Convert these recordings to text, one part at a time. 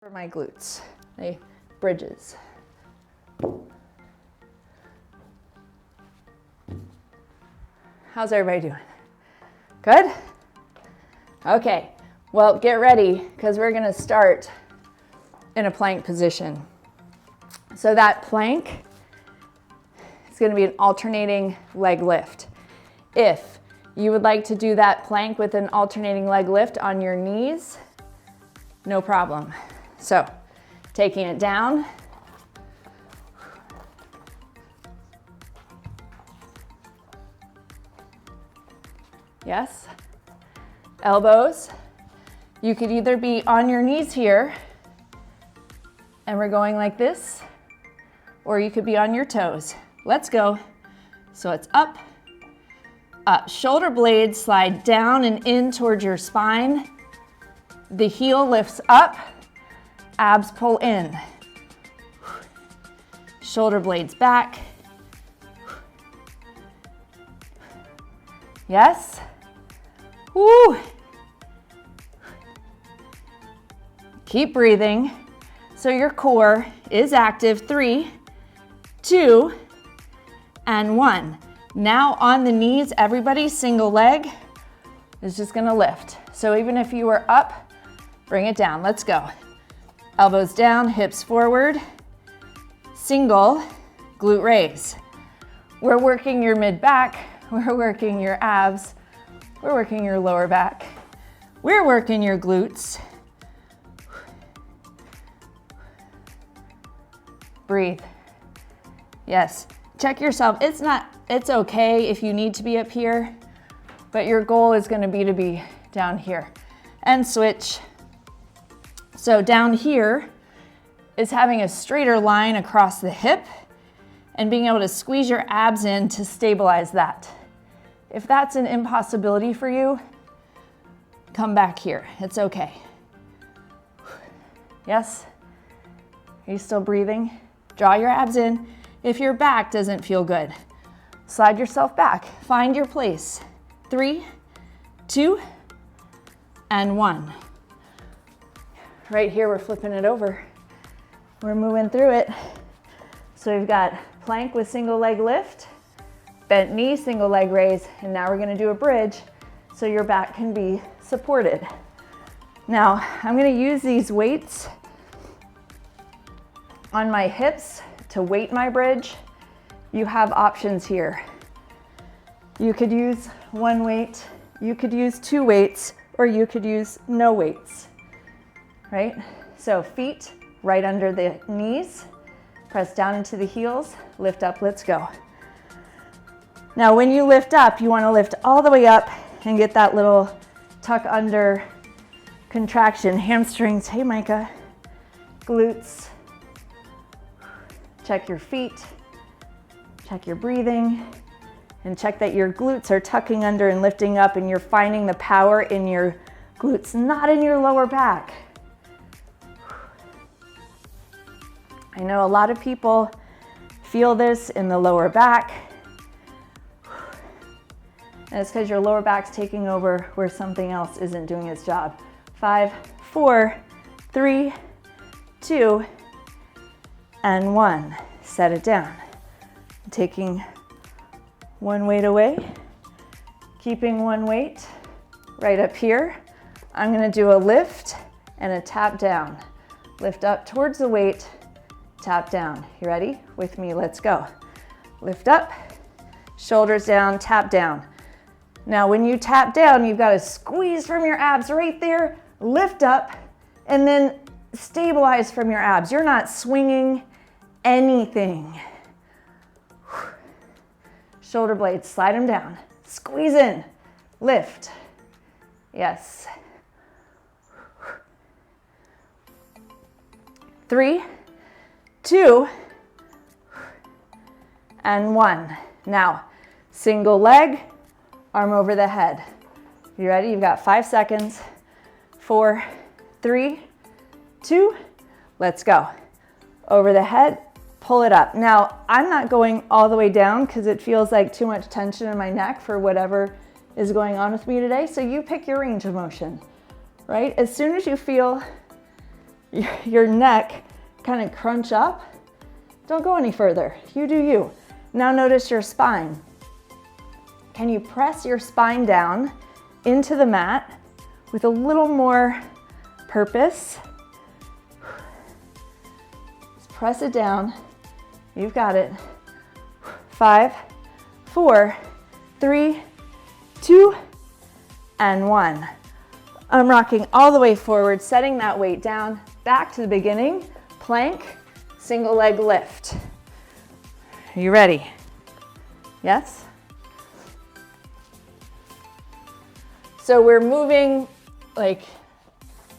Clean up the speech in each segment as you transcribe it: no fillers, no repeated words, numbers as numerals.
For my glutes, bridges. How's everybody doing? Good? Okay, well, get ready because we're gonna start in a plank position. So that plank is gonna be an alternating leg lift. If you would like to do that plank with an alternating leg lift on your knees, no problem. So, taking it down. Yes. Elbows. You could either be on your knees here, and we're going like this, or you could be on your toes. Let's go. So it's up, up. Shoulder blades slide down and in towards your spine. The heel lifts up. Abs pull in. Shoulder blades back. Yes. Woo. Keep breathing. So your core is active. 3, 2, and 1. Now on the knees, everybody, single leg is just gonna lift. So even if you were up, bring it down. Let's go. Elbows down, hips forward, single, glute raise. We're working your mid-back, we're working your abs, we're working your lower back, we're working your glutes. Breathe. Yes, check yourself. It's okay if you need to be up here, but your goal is gonna be to be down here. And switch. So down here is having a straighter line across the hip and being able to squeeze your abs in to stabilize that. If that's an impossibility for you, come back here. It's okay. Yes? Are you still breathing? Draw your abs in. If your back doesn't feel good, slide yourself back. Find your place. 3, 2, and 1. Right here, we're flipping it over. We're moving through it. So we've got plank with single leg lift, bent knee, single leg raise, and now we're gonna do a bridge so your back can be supported. Now, I'm gonna use these weights on my hips to weight my bridge. You have options here. You could use one weight, you could use 2 weights, or you could use no weights. Right? So feet right under the knees, press down into the heels, lift up, let's go. Now when you lift up, you want to lift all the way up and get that little tuck under contraction. Hamstrings, hey Micah. Glutes. Check your feet, check your breathing, and check that your glutes are tucking under and lifting up and you're finding the power in your glutes, not in your lower back. I know a lot of people feel this in the lower back, and it's because your lower back's taking over where something else isn't doing its job. 5, 4, 3, 2, and 1. Set it down. Taking one weight away, keeping one weight right up here. I'm gonna do a lift and a tap down. Lift up towards the weight, tap down. You ready? With me, let's go. Lift up, shoulders down, tap down. Now when you tap down, you've got to squeeze from your abs right there, lift up, and then stabilize from your abs. You're not swinging anything. Shoulder blades, slide them down. Squeeze in, lift. Yes. 3, 2, and 1. Now, single leg, arm over the head. You ready? You've got 5 seconds. 4, 3, 2, let's go. Over the head, pull it up. Now, I'm not going all the way down because it feels like too much tension in my neck for whatever is going on with me today. So you pick your range of motion, right? As soon as you feel your neck kind of crunch up. Don't go any further. You do you. Now notice your spine. Can you press your spine down into the mat with a little more purpose? Just press it down. You've got it. 5, 4, 3, 2, and 1. I'm rocking all the way forward, setting that weight down, back to the beginning, plank, single leg lift. Are you ready? Yes? So we're moving like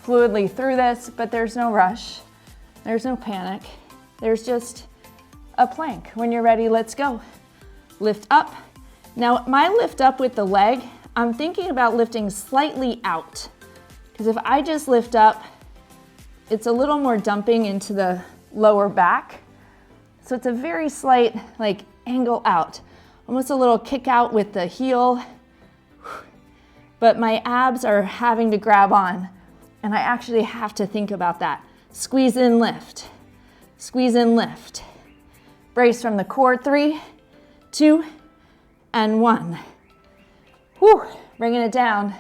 fluidly through this, but there's no rush. There's no panic. There's just a plank. When you're ready, let's go. Lift up. Now, my lift up with the leg, I'm thinking about lifting slightly out. Because if I just lift up, it's a little more dumping into the lower back. So it's a very slight like angle out. Almost a little kick out with the heel. But my abs are having to grab on. And I actually have to think about that. Squeeze in, lift. Squeeze in, lift. Brace from the core. 3, 2, and 1. Whew. Bringing it down.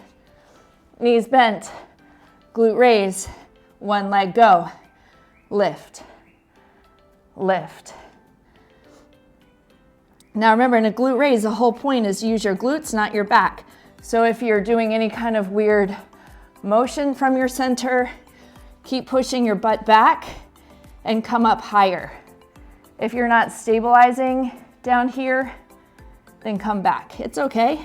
Knees bent. Glute raise. One leg go. Lift. Lift. Now remember, in a glute raise, the whole point is to use your glutes, not your back. So if you're doing any kind of weird motion from your center, keep pushing your butt back and come up higher. If you're not stabilizing down here, then come back. It's okay.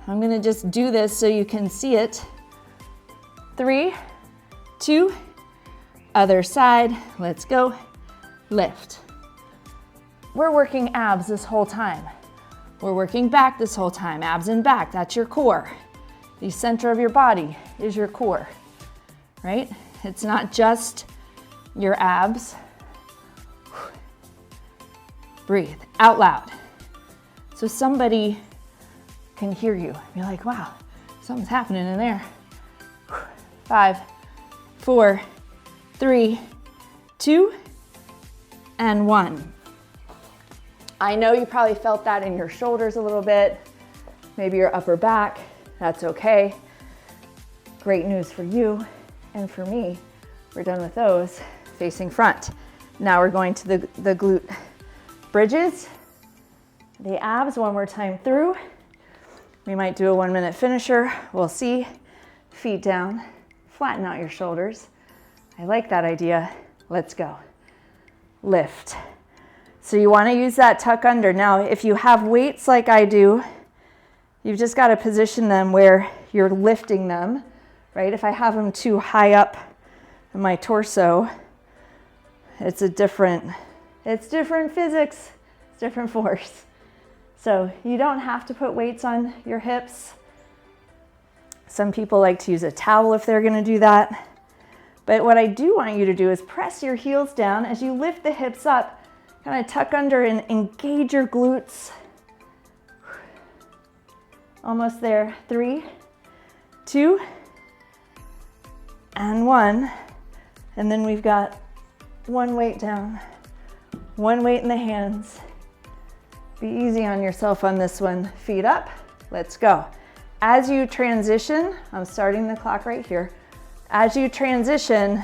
I'm gonna just do this so you can see it. 3, 2, other side, let's go. Lift. We're working abs this whole time. We're working back this whole time. Abs and back, that's your core. The center of your body is your core, right? It's not just your abs. Breathe out loud. So somebody can hear you. You're like, wow, something's happening in there. 5, 4, 3, 2, and 1. I know you probably felt that in your shoulders a little bit, maybe your upper back. That's okay. Great news for you and for me. We're done with those. Facing front. Now we're going to the glute bridges. The abs one more time through. We might do a 1-minute finisher. We'll see. Feet down. Flatten out your shoulders. I like that idea. Let's go. Lift. So you want to use that tuck under. Now, if you have weights like I do, you've just got to position them where you're lifting them, right? If I have them too high up in my torso, it's different physics, it's different force. So you don't have to put weights on your hips. Some people like to use a towel if they're going to do that. But what I do want you to do is press your heels down as you lift the hips up. Kind of tuck under and engage your glutes. Almost there. 3, 2, and 1. And then we've got one weight down, one weight in the hands. Be easy on yourself on this one. Feet up. Let's go. As you transition, I'm starting the clock right here. As you transition,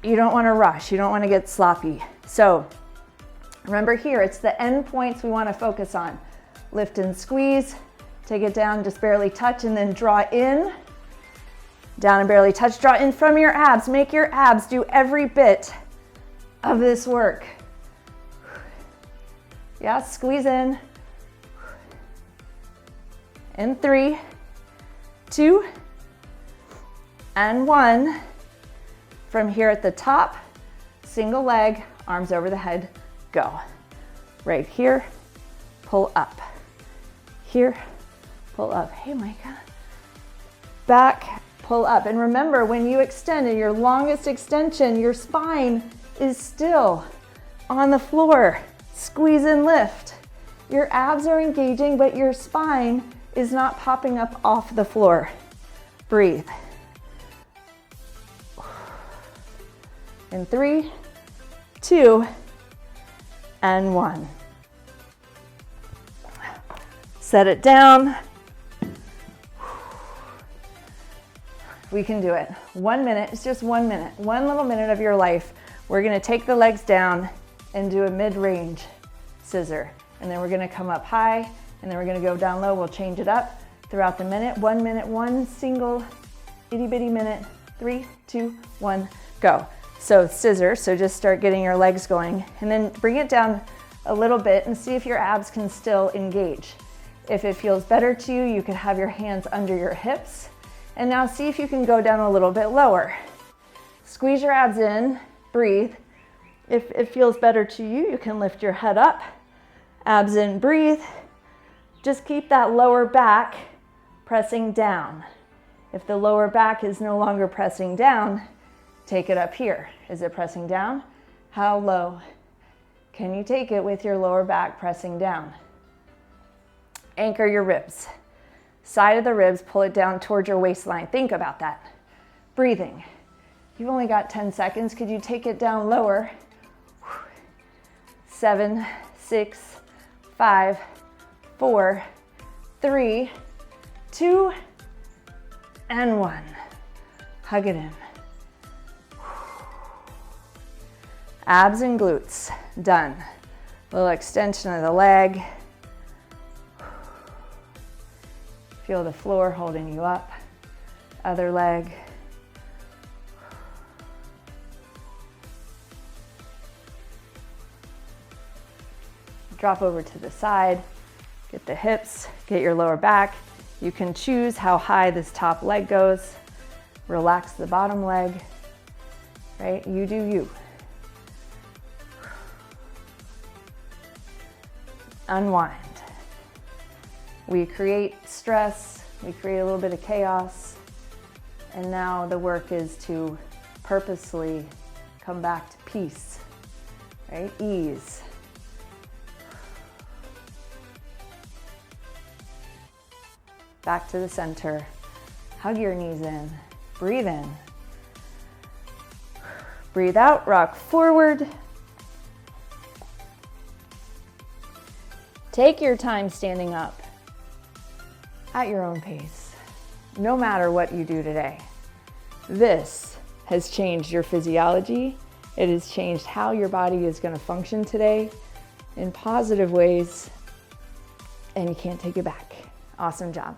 you don't want to rush. You don't want to get sloppy. So remember here, it's the end points we want to focus on. Lift and squeeze, take it down, just barely touch, and then draw in. Down and barely touch, draw in from your abs. Make your abs do every bit of this work. Yeah, squeeze in. In 3, 2, and 1. From here at the top, single leg, arms over the head, go. Right here, pull up. Here, pull up. Hey, Micah. Back, pull up. And remember, when you extend in your longest extension, your spine is still on the floor. Squeeze and lift. Your abs are engaging, but your spine is not popping up off the floor. Breathe. In 3, 2, and 1. Set it down. We can do it. 1 minute, it's just 1 minute. One little minute of your life. We're gonna take the legs down and do a mid-range scissor. And then we're gonna come up high, and then we're gonna go down low. We'll change it up throughout the minute. 1 minute, one single itty bitty minute. 3, 2, 1, go. So scissor, so just start getting your legs going, and then bring it down a little bit and see if your abs can still engage. If it feels better to you, you could have your hands under your hips. And now see if you can go down a little bit lower. Squeeze your abs in, breathe. If it feels better to you, you can lift your head up. Abs in, breathe. Just keep that lower back pressing down. If the lower back is no longer pressing down, take it up here. Is it pressing down? How low can you take it with your lower back pressing down? Anchor your ribs. Side of the ribs, pull it down towards your waistline. Think about that. Breathing. You've only got 10 seconds. Could you take it down lower? 7, 6, 5, 4, 3, 2, and 1. Hug it in. Abs and glutes, done. Little extension of the leg. Feel the floor holding you up. Other leg. Drop over to the side. Get the hips, get your lower back. You can choose how high this top leg goes. Relax the bottom leg, right? You do you. Unwind. We create stress, we create a little bit of chaos, and now the work is to purposely come back to peace, right? Ease. Back to the center. Hug your knees in. Breathe in. Breathe out, rock forward. Take your time standing up at your own pace, no matter what you do today. This has changed your physiology. It has changed how your body is going to function today in positive ways, and you can't take it back. Awesome job.